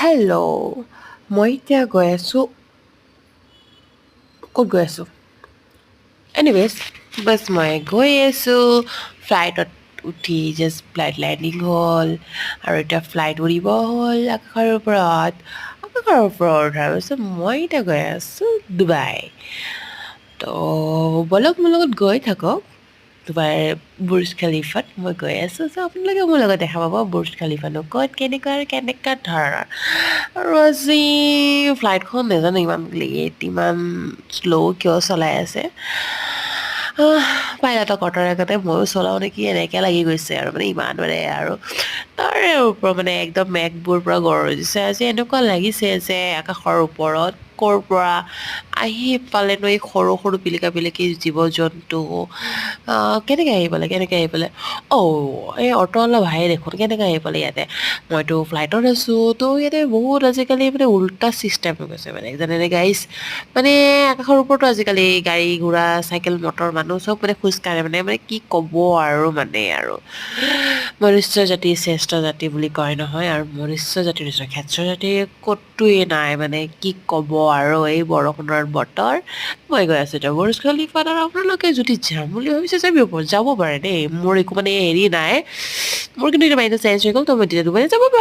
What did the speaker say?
hello', মই এতিয়া গৈ আছোঁ ক'ত গৈ আছোঁ এনিৱেজ বাছ মই গৈ আছোঁ ফ্লাইটত উঠি জাষ্ট ফ্লাইট লেণ্ডিং হ'ল আৰু এতিয়া ফ্লাইট উৰিব হ'ল আকাশৰ ওপৰত উঠাৰ পিছত মই এতিয়া গৈ আছোঁ ডুবাই তো বলক মোৰ লগত গৈ থাকক ডুবাইৰ বুৰ্জ খালিফাত মই গৈ আছোঁ চ' আপোনালোকে মোৰ লগত দেখা পাব বুৰ্জ খালিফানো ক'ত কেনেকুৱা আৰু কেনেকুৱা ধৰণৰ আৰু আজি ফ্লাইটখন নাজানো ইমান লেট ইমান শ্ল' কিয় চলাই আছে পাইলটৰ কৰ্টাৰ আগতে ময়ো চলাওঁ নেকি এনেকৈ লাগি গৈছে আৰু মানে ইমান মানে আৰু তাৰে ওপৰত মানে একদম মেঘবোৰ পূৰা গৰজিছে আজি এনেকুৱা লাগিছে যে আকাশৰ ওপৰত ক'ৰ পৰা আহি পালেনো এই সৰু সৰু পিলিকা পিলিকি জীৱ জন্তু কেনেকৈ আহি পালে এই অট'ৱালা ভাইয়ে দেখোন কেনেকৈ আহি পালে ইয়াতে মইতো ফ্লাইটত আছোঁ তো ইয়াতে বহুত আজিকালি মানে উল্টা ছিষ্টেম হৈ গৈছে মানে যেনে গাইজ মানে আকাশৰ ওপৰতো আজিকালি গাড়ী ঘোঁৰা চাইকেল মটৰ মানুহ চব মানে খোজকাঢ়ে মানে কি ক'ব আৰু আৰু মনুষ্য জাতি শ্ৰেষ্ঠ জাতি বুলি কয় নহয় আৰু মনুষ্য জাতিৰ নিচিনা খেচ্ৰ জাতি ক'তোৱে নাই মানে কি ক'ব আৰু এই বৰষুণৰ বতৰ মই গৈ আছোঁ এতিয়া বুৰ্জ খালিফাত আৰু আপোনালোকে যদি যাম বুলি ভাবিছে যাব পাৰে দেই মোৰ একো মানে হেৰি নাই মোৰ কিন্তু এতিয়া মাইণ্ডটো চেঞ্জ হৈ গ'ল তো মই তেতিয়া ডুবাই যাব